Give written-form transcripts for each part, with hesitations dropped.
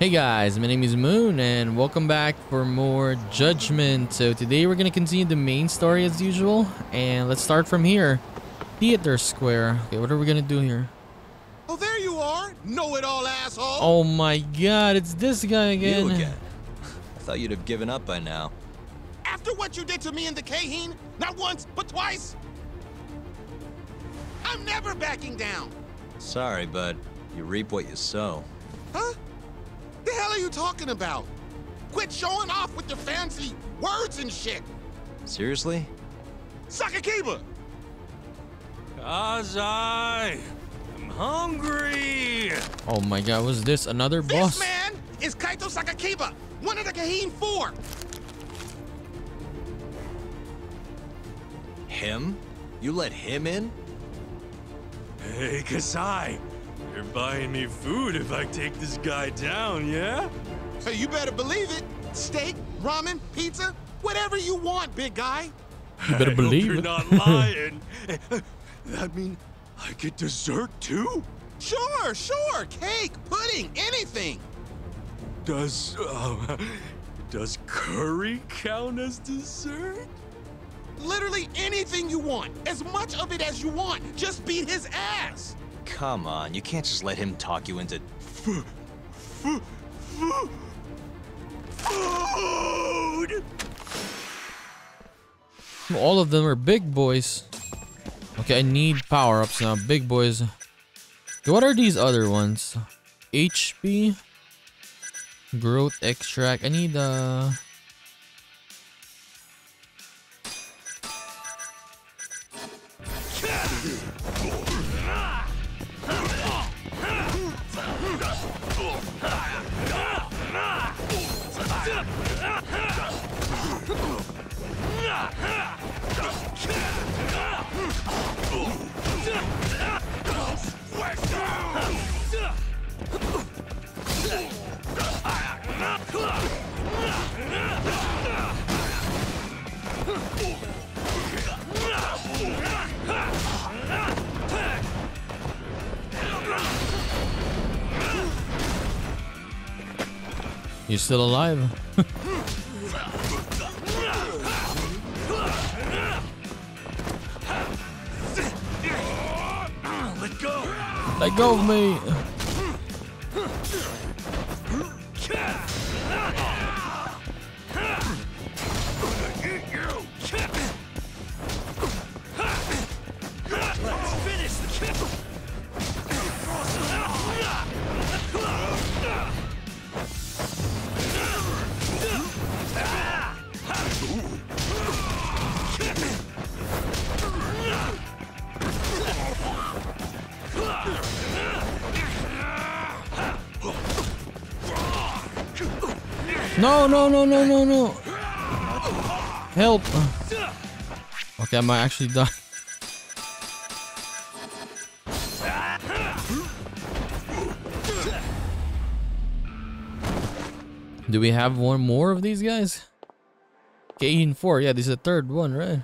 Hey guys, my name is Moon and welcome back for more Judgment. So today we're going to continue the main story as usual, and let's start from here. Theater Square. Okay, what are we going to do here? Oh, there you are. Know-it-all asshole. Oh my god, it's this guy again. You again. I thought you'd have given up by now. After what you did to me in the Kaheen, not once, but twice, I'm never backing down. Sorry, but you reap what you sow. Huh? The hell are you talking about? Quit showing off with your fancy words and shit. Seriously? Sakakiba! Azai! I'm hungry! Oh my god, was this another boss? This man is Kaito Sakakiba, one of the Kaheen 4. Him? You let him in? Hey, Kasai! You're buying me food if I take this guy down, yeah? Hey, you better believe it. Steak, ramen, pizza, whatever you want, big guy. You better believe you're it. not lying. That mean I get dessert too? Sure, sure. Cake, pudding, anything. Does curry count as dessert? Literally anything you want. As much of it as you want. Just beat his ass. Come on, you can't just let him talk you into... Food! All of them are big boys. Okay, I need power-ups now. Big boys. Okay, what are these other ones? HP? Growth extract. I need You're still alive. Let go! Let go of me. Let's finish the kill! No, no, no, no, no, no. Help. Okay, I might actually die. Do we have one more of these guys? Kaheen 4. Yeah, this is the third one, right?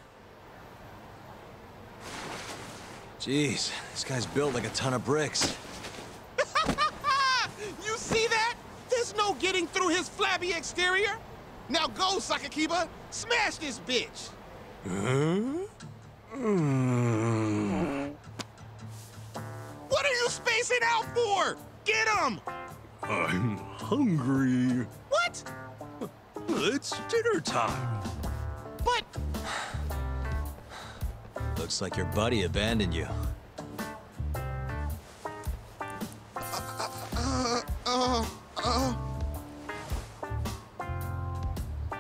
Jeez, this guy's built like a ton of bricks. You see that? There's no getting through his flabby exterior. Now go, Sakakiba. Smash this bitch. What are you spacing out for? Get him! I'm hungry. What? It's dinner time. But... Looks like your buddy abandoned you.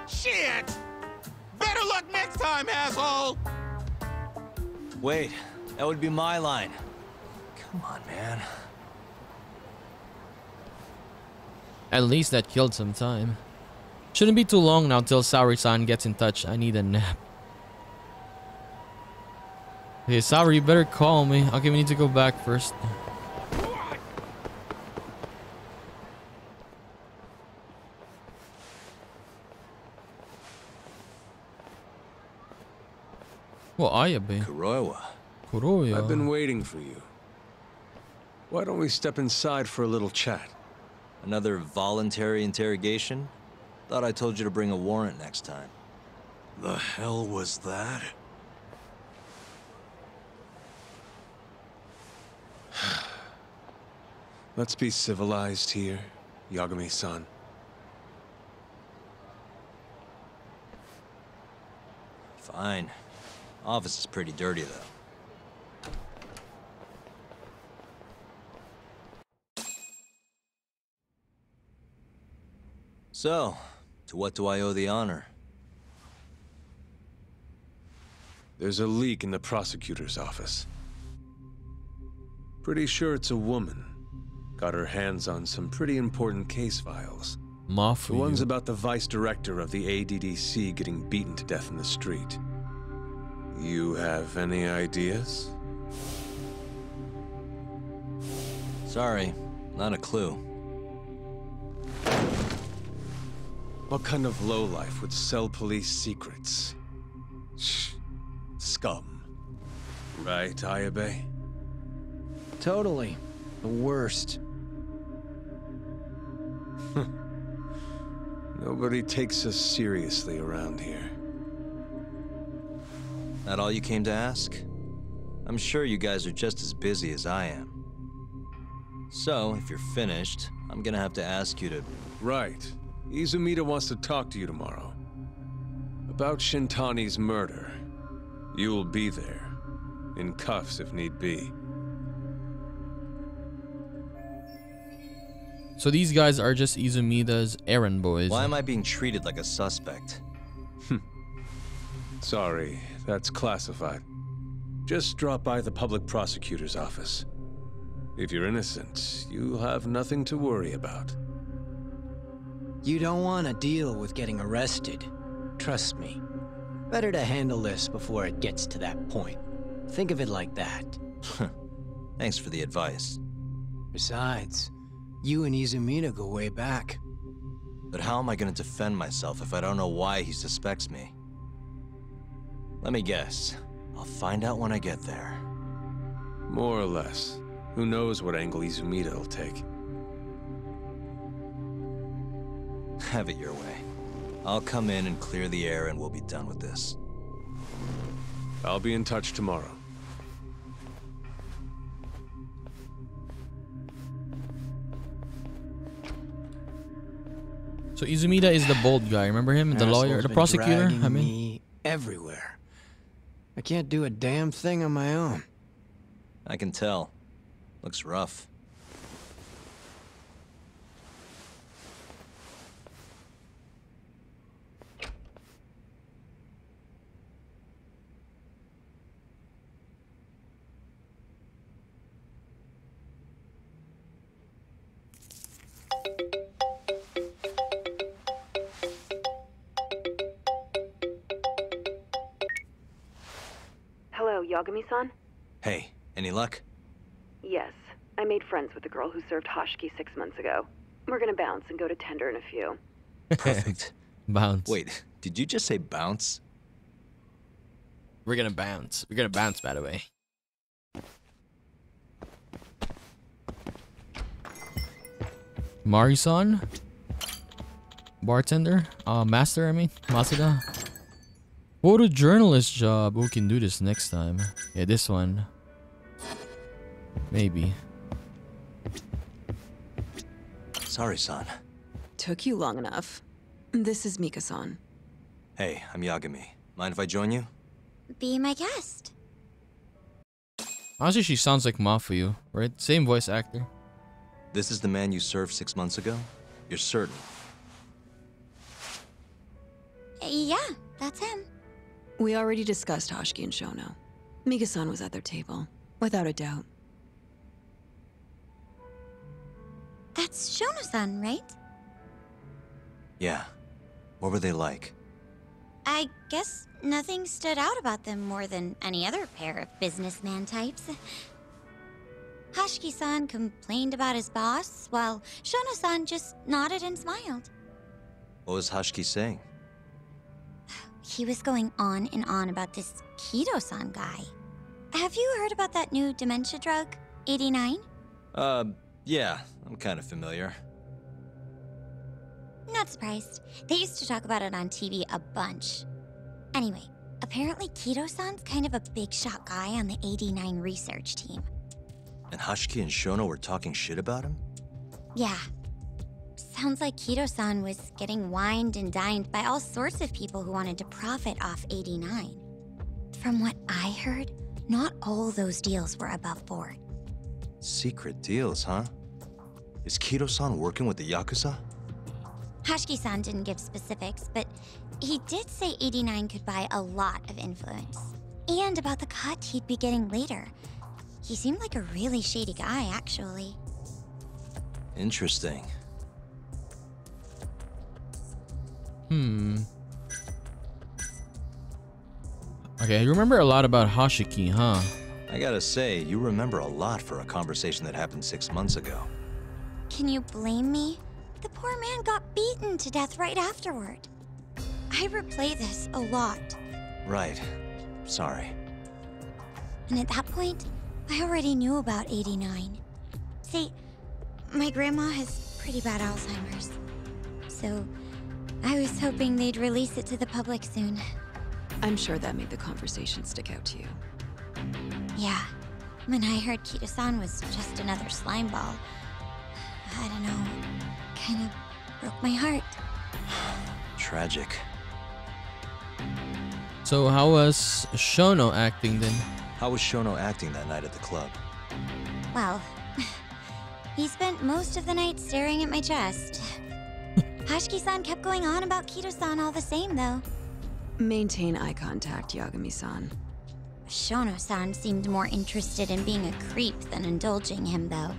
Shit! Better luck next time, asshole! Wait, that would be my line. Come on, man. At least that killed some time. Shouldn't be too long now till Saori-san gets in touch. I need a nap. Okay, Saori, you better call me. Okay, we need to go back first. Well, Ayabe. Kuroiwa. Kuroya. I've been waiting for you. Why don't we step inside for a little chat? Another voluntary interrogation? Thought I told you to bring a warrant next time. The hell was that? Let's be civilized here, Yagami-san. Fine. Office is pretty dirty, though. So, to what do I owe the honor? There's a leak in the prosecutor's office. Pretty sure it's a woman. Got her hands on some pretty important case files. Mafuyu. The one's about the vice director of the ADDC getting beaten to death in the street. You have any ideas? Sorry, not a clue. What kind of lowlife would sell police secrets? Shh. Scum. Right, Ayabe? Totally. The worst. Nobody takes us seriously around here. That all you came to ask? I'm sure you guys are just as busy as I am. So, if you're finished, I'm gonna have to ask you to... Right. Izumida wants to talk to you tomorrow. About Shintani's murder. You'll be there. In cuffs if need be. So these guys are just Izumida's errand boys. Why am I being treated like a suspect? Sorry, that's classified. Just drop by the public prosecutor's office. If you're innocent, you'll have nothing to worry about. You don't want to deal with getting arrested. Trust me. Better to handle this before it gets to that point. Think of it like that. Thanks for the advice. Besides, you and Izumida go way back. But how am I gonna defend myself if I don't know why he suspects me? Let me guess. I'll find out when I get there. More or less. Who knows what angle Izumida will take. Have it your way. I'll come in and clear the air and we'll be done with this. I'll be in touch tomorrow. So Izumida is the bold guy. Remember him? The lawyer, Asshole's the been prosecutor? dragging I mean, me everywhere. I can't do a damn thing on my own. I can tell. Looks rough. Hello, Yagami-san? Hey, any luck? Yes. I made friends with the girl who served Hoshiki 6 months ago. We're gonna bounce and go to Tender in a few. Perfect. bounce. Wait, did you just say bounce? We're gonna bounce. We're gonna bounce, by the way. Mari-san? Bartender? Master, I mean? Masuda? Photojournalist job. We can do this next time. Yeah, this one. Maybe. Sorry, son. Took you long enough. This is Mika-san. Hey, I'm Yagami. Mind if I join you? Be my guest. Honestly, she sounds like Mafuyu, right? Same voice actor. This is the man you served 6 months ago? You're certain? Yeah, that's him. We already discussed Hoshiki and Shono. Mika-san was at their table, without a doubt. That's Shono-san, right? Yeah. What were they like? I guess nothing stood out about them more than any other pair of businessman types. Hoshiki-san complained about his boss, while Shono-san just nodded and smiled. What was Hoshiki saying? He was going on and on about this Kido-san guy. Have you heard about that new dementia drug, 89? Yeah, I'm kind of familiar. Not surprised. They used to talk about it on TV a bunch. Anyway, apparently Kido-san's kind of a big shot guy on the 89 research team. And Hashiki and Shono were talking shit about him? Yeah. Sounds like Kido-san was getting wined and dined by all sorts of people who wanted to profit off 89. From what I heard, not all those deals were above board. Secret deals, huh? Is Kido-san working with the Yakuza? Hashiki-san didn't give specifics, but he did say 89 could buy a lot of influence. And about the cut he'd be getting later. He seemed like a really shady guy, actually. Interesting. Okay, you remember a lot about Hashiki, huh? I gotta say, you remember a lot for a conversation that happened 6 months ago. Can you blame me? The poor man got beaten to death right afterward. I replay this a lot. Right. Sorry. And at that point, I already knew about 89. See, my grandma has pretty bad Alzheimer's. So, I was hoping they'd release it to the public soon. I'm sure that made the conversation stick out to you. Yeah. When I heard Kido-san was just another slime ball, I don't know, kind of broke my heart. Tragic. So how was Shono acting then? How was Shono acting that night at the club? Well, he spent most of the night staring at my chest. Hashiki-san kept going on about Kido-san all the same, though. Maintain eye contact, Yagami-san. Shono-san seemed more interested in being a creep than indulging him, though.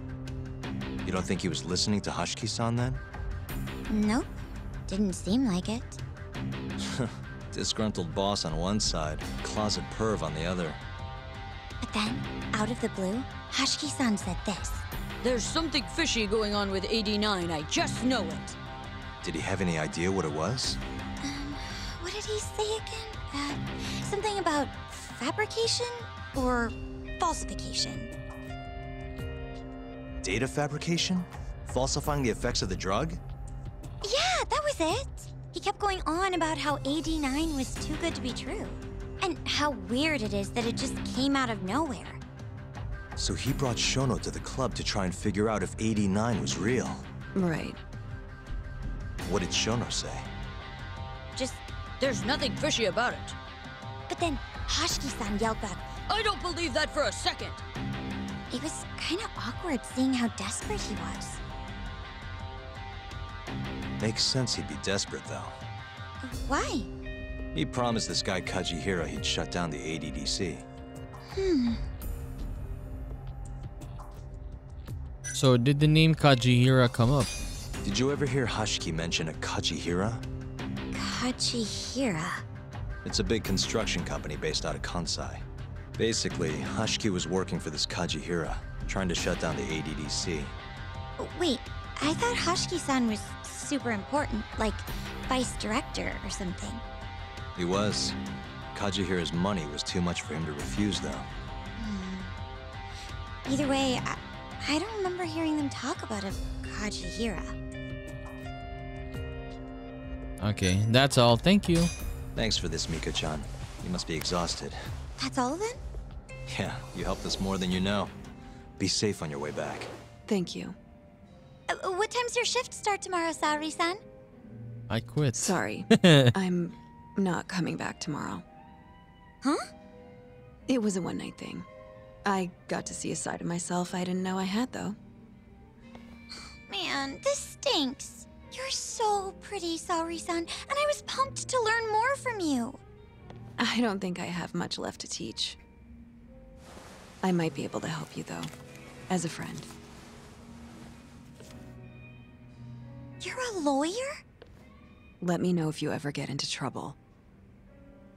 You don't think he was listening to Hashiki-san then? Nope. Didn't seem like it. Disgruntled boss on one side, closet perv on the other. But then, out of the blue, Hashiki-san said this. There's something fishy going on with 89, I just know it. Did he have any idea what it was? What did he say again? Something about fabrication or falsification? Data fabrication? Falsifying the effects of the drug? Yeah, that was it. He kept going on about how 89 was too good to be true. And how weird it is that it just came out of nowhere. So he brought Shono to the club to try and figure out if 89 was real. Right. What did Shono say? Just, There's nothing fishy about it. but then Hashiki-san yelled back, I don't believe that for a second. it was kind of awkward seeing how desperate he was. Makes sense he'd be desperate, though. Why? He promised this guy Kajihira he'd shut down the ADDC. So did the name Kajihira come up? Did you ever hear Hashiki mention a Kajihira? Kajihira. It's a big construction company based out of Kansai. Basically, Hashiki was working for this Kajihira, trying to shut down the ADDC. Wait, I thought Hashiki-san was super important, like vice director or something. He was. Kajihira's money was too much for him to refuse, though. Either way, I don't remember hearing them talk about a Kajihira. Okay, that's all. Thank you. Thanks for this, Mika-chan. You must be exhausted. That's all then? Yeah, you helped us more than you know. Be safe on your way back. Thank you. What time's your shift start tomorrow, Saori-san? I quit. Sorry. I'm not coming back tomorrow. Huh? It was a one-night thing. I got to see a side of myself I didn't know I had, though. Man, this stinks. You're so pretty, Saori-san, and I was pumped to learn more from you. I don't think I have much left to teach. I might be able to help you, though, as a friend. You're a lawyer? Let me know if you ever get into trouble.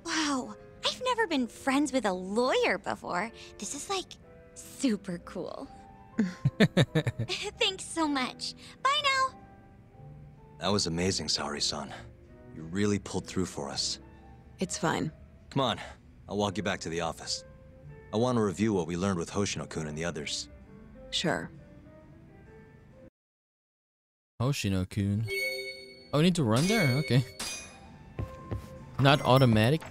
Wow, I've never been friends with a lawyer before. This is like super cool. Thanks so much. Bye now. That was amazing, Saori-san. You really pulled through for us. It's fine. Come on, I'll walk you back to the office. I want to review what we learned with Hoshino-kun and the others. Sure. Hoshino-kun. Oh, we need to run there? Okay. Not automatic.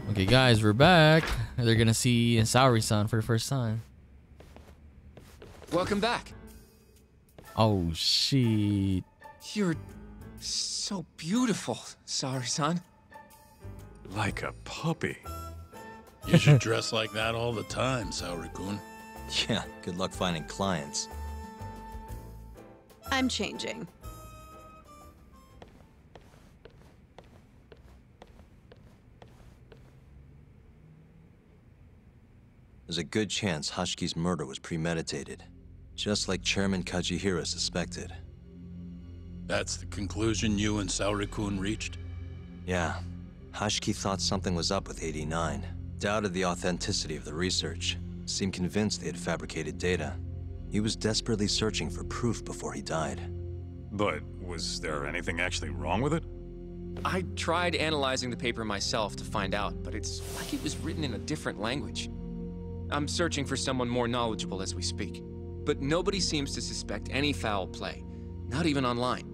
Okay, guys, we're back. They're gonna see Saori-san for the first time. Welcome back. Oh, shit. You're so beautiful, Saori-san. Like a puppy. You should dress like that all the time, Saori-kun. Yeah, good luck finding clients. I'm changing. There's a good chance Hashiki's murder was premeditated, just like Chairman Kajihira suspected. That's the conclusion you and Saori-kun reached? Yeah, Hashiki thought something was up with 89, doubted the authenticity of the research, seemed convinced they had fabricated data. He was desperately searching for proof before he died. But was there anything actually wrong with it? I tried analyzing the paper myself to find out, but it's like it was written in a different language. I'm searching for someone more knowledgeable as we speak, but nobody seems to suspect any foul play, not even online.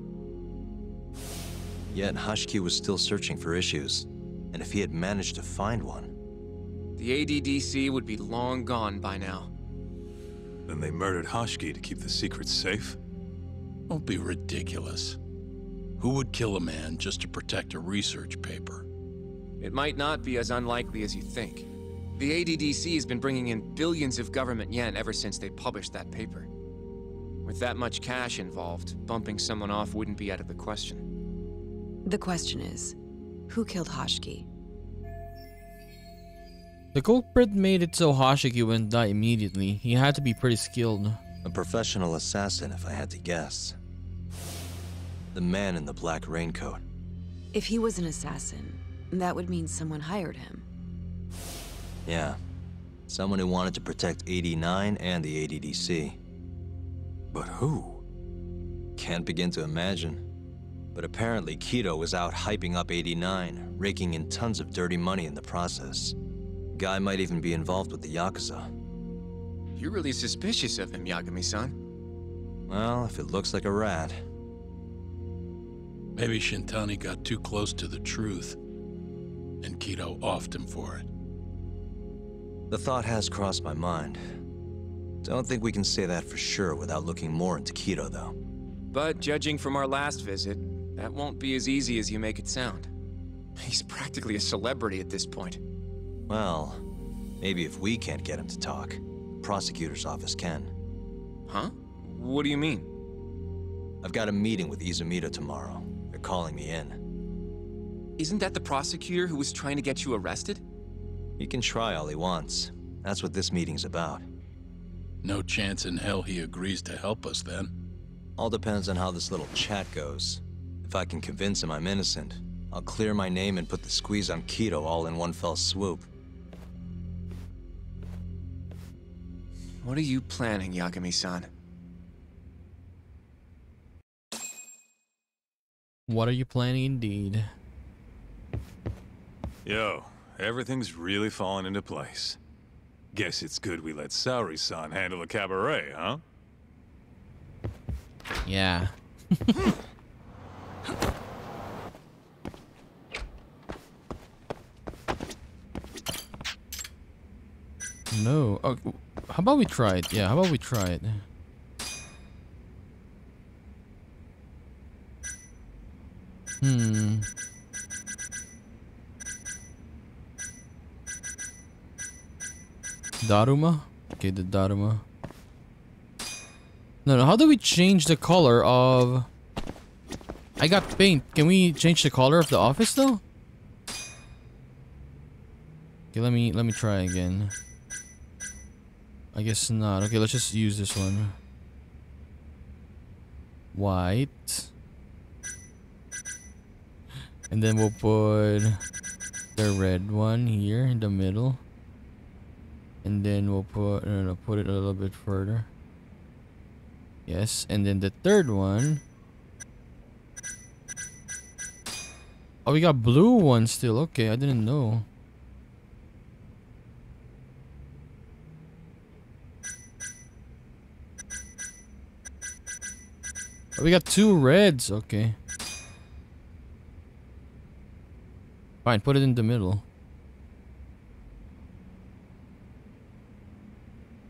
Yet Hashiki was still searching for issues, and if he had managed to find one... The ADDC would be long gone by now. Then they murdered Hashiki to keep the secret safe? Don't be ridiculous. Who would kill a man just to protect a research paper? It might not be as unlikely as you think. The ADDC has been bringing in billions of government yen ever since they published that paper. With that much cash involved, bumping someone off wouldn't be out of the question. The question is, who killed Hashiki? The culprit made it so Hashiki wouldn't die immediately. He had to be pretty skilled. A professional assassin, if I had to guess. The man in the black raincoat. If he was an assassin, that would mean someone hired him. Yeah. Someone who wanted to protect 89 and the ADDC. But who? Can't begin to imagine. But apparently Kido was out hyping up 89, raking in tons of dirty money in the process. Guy might even be involved with the Yakuza. You're really suspicious of him, Yagami-san. Well, if it looks like a rat. Maybe Shintani got too close to the truth, and Kido offed him for it. The thought has crossed my mind. Don't think we can say that for sure without looking more into Kido, though. But judging from our last visit, that won't be as easy as you make it sound. He's practically a celebrity at this point. Well, maybe if we can't get him to talk, the prosecutor's office can. Huh? What do you mean? I've got a meeting with Izumida tomorrow. They're calling me in. Isn't that the prosecutor who was trying to get you arrested? He can try all he wants. That's what this meeting's about. No chance in hell he agrees to help us then. All depends on how this little chat goes. If I can convince him I'm innocent, I'll clear my name and put the squeeze on Kido all in one fell swoop. What are you planning, Yagami-san? What are you planning indeed? Yo, everything's really falling into place. Guess it's good we let Saori-san handle the cabaret, huh? Yeah. No. Oh, how about we try it? Yeah, how about we try it? Daruma? Okay, the Daruma. No, how do we change the color of... I got paint. Can we change the color of the office though? Okay, let me try again. I guess not. Okay, let's just use this one. White. And then we'll put the red one here in the middle. And then we'll put put it a little bit further. Yes, and then the third one. Oh, we got blue ones still. Okay, I didn't know. We got 2 reds. Okay. Fine, put it in the middle.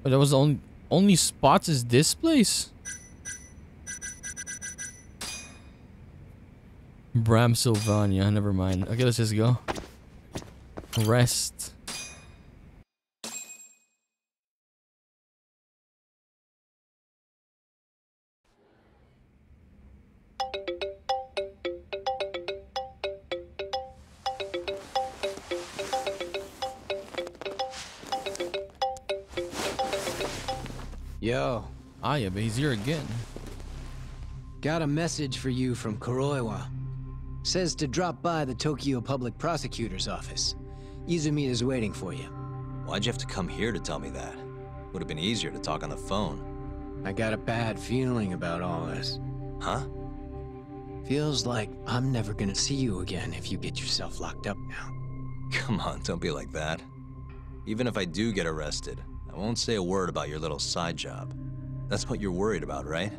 But that was the only spots is this place. Bram Sylvania, never mind. Okay, let's just go. Rest. Yo. Ah, yeah, but he's here again. Got a message for you from Kuroiwa. Says to drop by the Tokyo Public Prosecutor's office. Izumita's waiting for you. Why'd you have to come here to tell me that? Would have been easier to talk on the phone. I got a bad feeling about all this. Huh? Feels like I'm never gonna see you again if you get yourself locked up now. Come on, don't be like that. Even if I do get arrested, I won't say a word about your little side job. That's what you're worried about, right?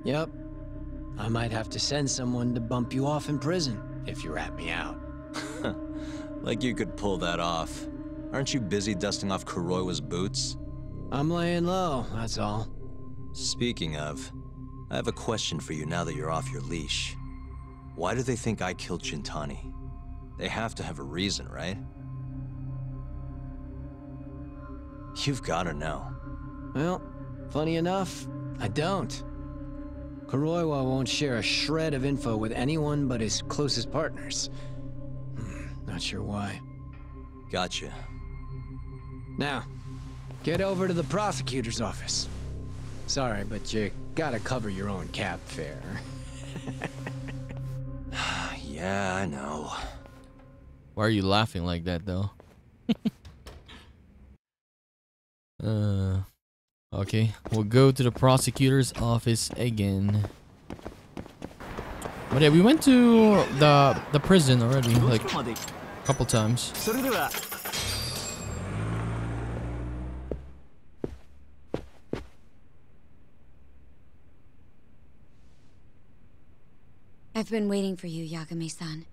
Yep. I might have to send someone to bump you off in prison if you rat me out. Like you could pull that off. Aren't you busy dusting off Kuroiwa's boots? I'm laying low, that's all. Speaking of, I have a question for you now that you're off your leash. Why do they think I killed Shintani? They have to have a reason, right? You've gotta know. Well, funny enough, I don't. Kuroiwa won't share a shred of info with anyone but his closest partners. Not sure why. Gotcha. Now, get over to the prosecutor's office. Sorry, but you gotta cover your own cab fare. Yeah, I know. Why are you laughing like that, though? Okay, we'll go to the prosecutor's office again. But yeah, we went to the prison already, like a couple times. I've been waiting for you, Yagami-san.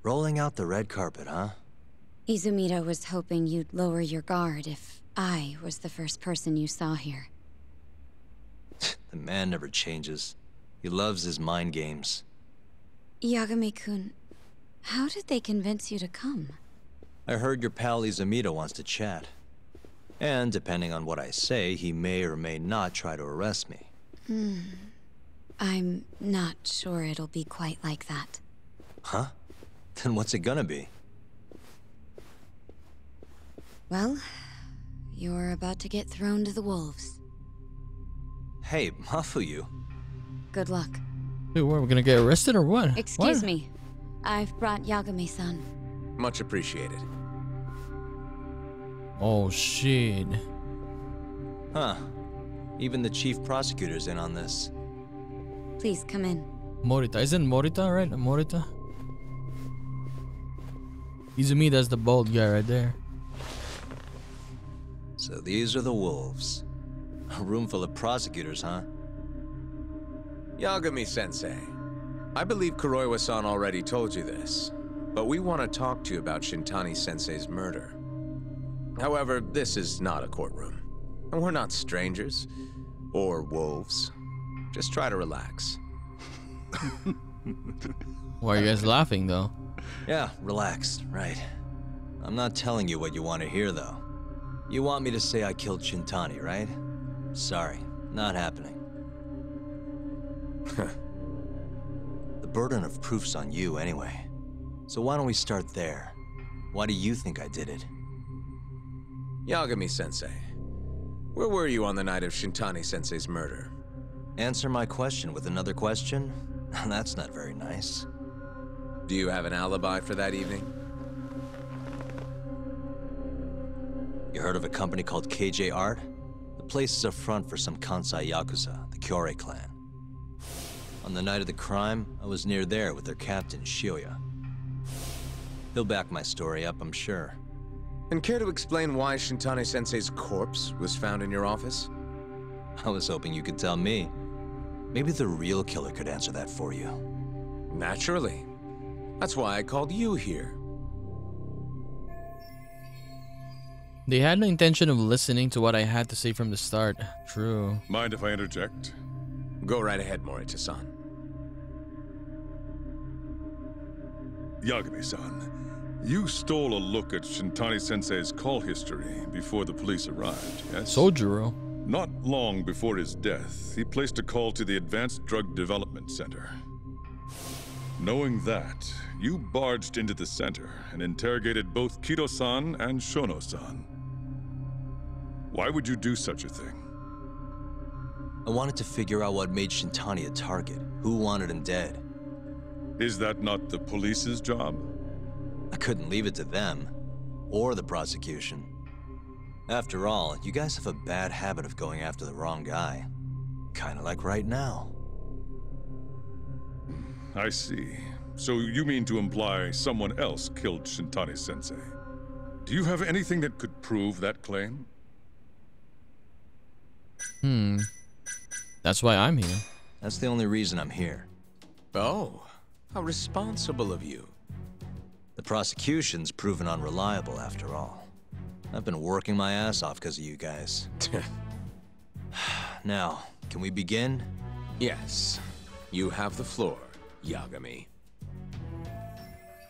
Rolling out the red carpet, huh? Izumita was hoping you'd lower your guard if I was the first person you saw here. The man never changes. He loves his mind games. Yagami-kun, how did they convince you to come? I heard your pal Izumita wants to chat. And depending on what I say, he may or may not try to arrest me. I'm not sure it'll be quite like that. Huh? Then what's it gonna be? Well, you're about to get thrown to the wolves. Hey, Mafuyu. Good luck. Dude, what, we're gonna get arrested or what? Excuse me. I've brought Yagami-san. Much appreciated. Oh, shit. Huh. Even the chief prosecutor's in on this. Please come in. Morita. Isn't Morita, right? Morita? Izumita's the bald guy right there. So these are the wolves. A room full of prosecutors, huh? Yagami-sensei, I believe Kuroiwa-san already told you this, but we want to talk to you about Shintani-sensei's murder. However, this is not a courtroom, and we're not strangers, or wolves. Just try to relax. Why are you guys laughing, though? Yeah, relax, right. I'm not telling you what you want to hear, though. You want me to say I killed Shintani, right? Sorry, not happening. The burden of proof's on you anyway. So why don't we start there? Why do you think I did it? Yagami-sensei, where were you on the night of Shintani-sensei's murder? Answer my question with another question? That's not very nice. Do you have an alibi for that evening? You heard of a company called KJ Art? The place is a front for some Kansai Yakuza, the Kyorei clan. On the night of the crime, I was near there with their captain, Shioya. He'll back my story up, I'm sure. And care to explain why Shintani-sensei's corpse was found in your office? I was hoping you could tell me. Maybe the real killer could answer that for you. Naturally. That's why I called you here. They had no intention of listening to what I had to say from the start. True. Mind if I interject? Go right ahead, Morita-san. Yagami-san, you stole a look at Shintani-sensei's call history before the police arrived, yes? Sojiro. Not long before his death, he placed a call to the Advanced Drug Development Center. Knowing that, you barged into the center and interrogated both Kido-san and Shono-san. Why would you do such a thing? I wanted to figure out what made Shintani a target, who wanted him dead. Is that not the police's job? I couldn't leave it to them, or the prosecution. After all, you guys have a bad habit of going after the wrong guy. Kinda like right now. I see. So you mean to imply someone else killed Shintani-sensei? Do you have anything that could prove that claim? That's why I'm here. That's the only reason I'm here. Oh, how responsible of you. The prosecution's proven unreliable after all. I've been working my ass off because of you guys. Now, can we begin? Yes. You have the floor, Yagami.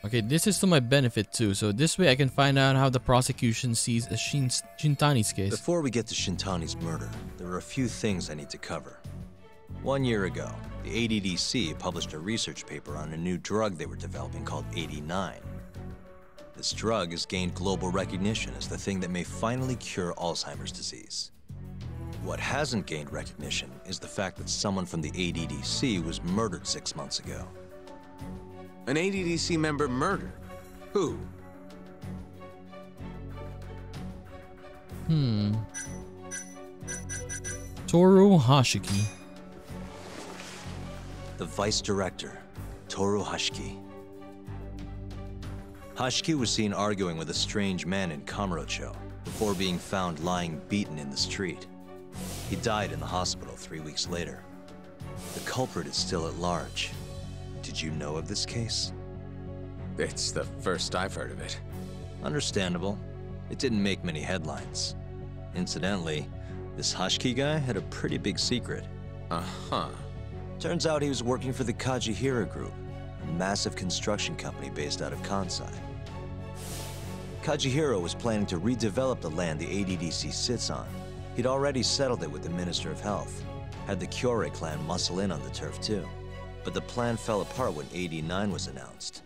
Okay, this is to my benefit too, so this way I can find out how the prosecution sees Shintani's case. Before we get to Shintani's murder, there are a few things I need to cover. 1 year ago, the ADDC published a research paper on a new drug they were developing called 89. This drug has gained global recognition as the thing that may finally cure Alzheimer's disease. What hasn't gained recognition is the fact that someone from the ADDC was murdered 6 months ago. An ADDC member murdered? Who? Toru Hashiki. The vice director, Toru Hashiki. Hashiki was seen arguing with a strange man in Kamurocho before being found lying beaten in the street. He died in the hospital 3 weeks later. The culprit is still at large. Did you know of this case? It's the first I've heard of it. Understandable. It didn't make many headlines. Incidentally, this Hashiki guy had a pretty big secret. Uh-huh. Turns out he was working for the Kajihira Group, a massive construction company based out of Kansai. Kajihira was planning to redevelop the land the ADDC sits on. He'd already settled it with the Minister of Health, had the Kyorei clan muscle in on the turf too. But the plan fell apart when 89 was announced.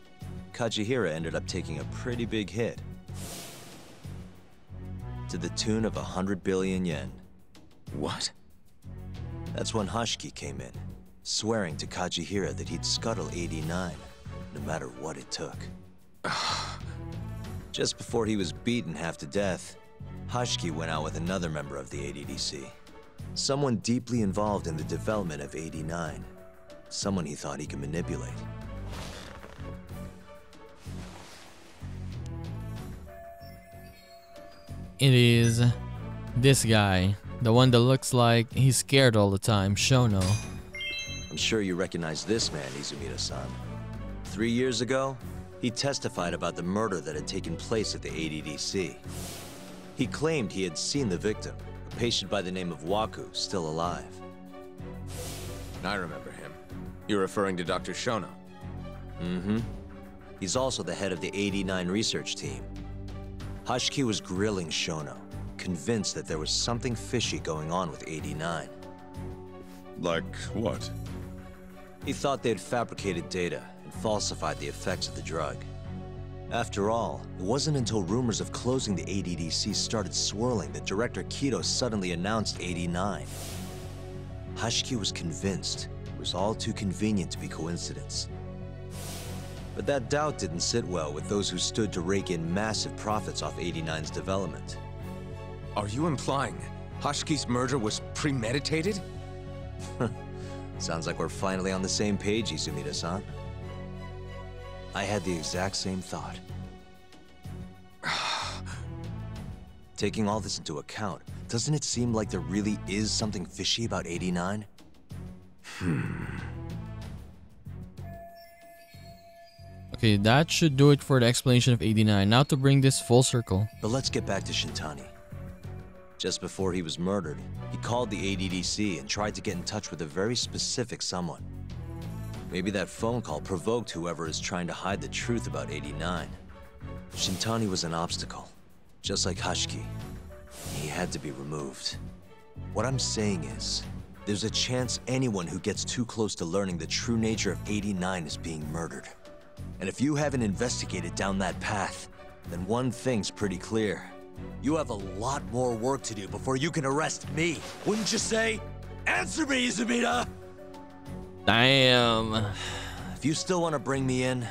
Kajihira ended up taking a pretty big hit, to the tune of 100 billion yen. What? That's when Hashiki came in, swearing to Kajihira that he'd scuttle 89, no matter what it took. Just before he was beaten half to death, Hashiki went out with another member of the ADDC. Someone deeply involved in the development of 89. Someone he thought he could manipulate. It is this guy, the one that looks like he's scared all the time, Shono. I'm sure you recognize this man, Izumida-san. 3 years ago, he testified about the murder that had taken place at the ADDC. He claimed he had seen the victim, a patient by the name of Waku, still alive. I remember him. You're referring to Dr. Shono? Mm-hmm. He's also the head of the 89 research team. Hashiki was grilling Shono, convinced that there was something fishy going on with 89. Like what? He thought they had fabricated data and falsified the effects of the drug. After all, it wasn't until rumors of closing the ADDC started swirling that Director Kido suddenly announced 89. Hashiki was convinced it was all too convenient to be coincidence. But that doubt didn't sit well with those who stood to rake in massive profits off 89's development. Are you implying Hashiki's murder was premeditated? Sounds like we're finally on the same page, Izumida-san. I had the exact same thought. Taking all this into account, doesn't it seem like there really is something fishy about 89? Okay, that should do it for the explanation of 89. Now to bring this full circle. But let's get back to Shintani. Just before he was murdered, he called the ADDC and tried to get in touch with a very specific someone. Maybe that phone call provoked whoever is trying to hide the truth about 89. Shintani was an obstacle, just like Hashiki. He had to be removed. What I'm saying is, there's a chance anyone who gets too close to learning the true nature of 89 is being murdered. And if you haven't investigated down that path, then one thing's pretty clear. You have a lot more work to do before you can arrest me. Wouldn't you say? Answer me, Izumida! Damn. If you still want to bring me in,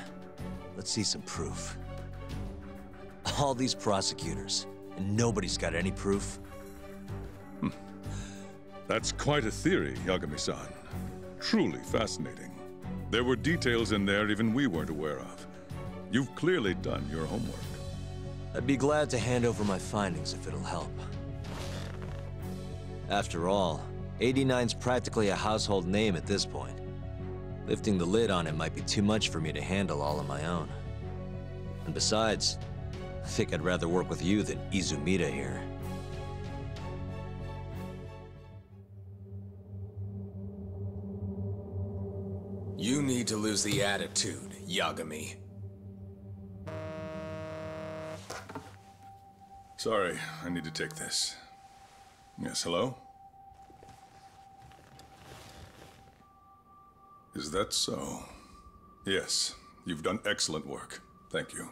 let's see some proof. All these prosecutors, and nobody's got any proof. That's quite a theory, Yagami-san. Truly fascinating. There were details in there even we weren't aware of. You've clearly done your homework. I'd be glad to hand over my findings if it'll help. After all, 89's practically a household name at this point. Lifting the lid on it might be too much for me to handle all on my own. And besides, I think I'd rather work with you than Izumida here. You need to lose the attitude, Yagami. Sorry, I need to take this. Yes, hello? Is that so? Yes, you've done excellent work. Thank you.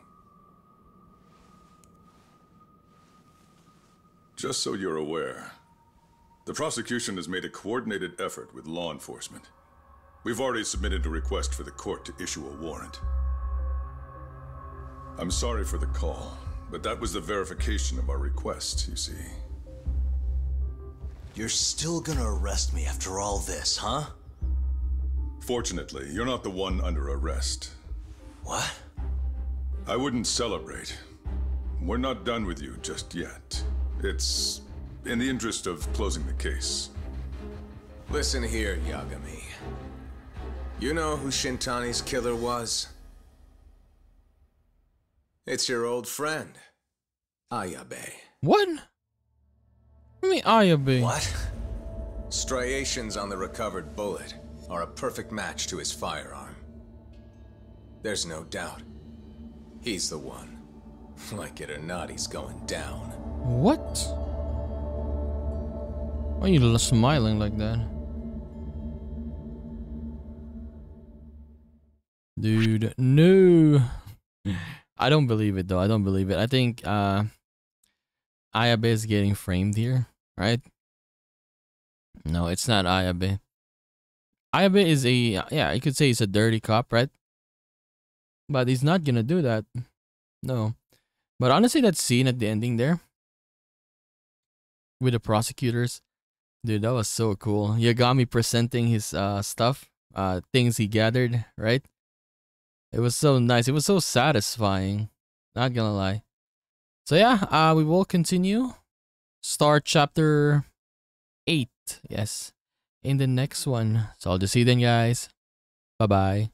Just so you're aware, the prosecution has made a coordinated effort with law enforcement. We've already submitted a request for the court to issue a warrant. I'm sorry for the call, but that was the verification of our request, you see. You're still gonna arrest me after all this, huh? Fortunately, you're not the one under arrest. What? I wouldn't celebrate. We're not done with you just yet. It's in the interest of closing the case. Listen here, Yagami. You know who Shintani's killer was? It's your old friend, Ayabe. What? I mean Ayabe. What? Striations on the recovered bullet are a perfect match to his firearm. There's no doubt. He's the one. Like it or not, he's going down. What? Why are you smiling like that? Dude, no. I don't believe it though. I don't believe it. I think Ayabe is getting framed here, right? No, it's not Ayabe. Ayabe is a, yeah, you could say he's a dirty cop, right? But he's not gonna do that. No. But honestly, that scene at the ending there with the prosecutors, dude, that was so cool. Yagami presenting his stuff, things he gathered, right? It was so nice. It was so satisfying. Not gonna lie. So yeah, we will continue. Start chapter 8. Yes. In the next one. So I'll just see you then, guys. Bye-bye.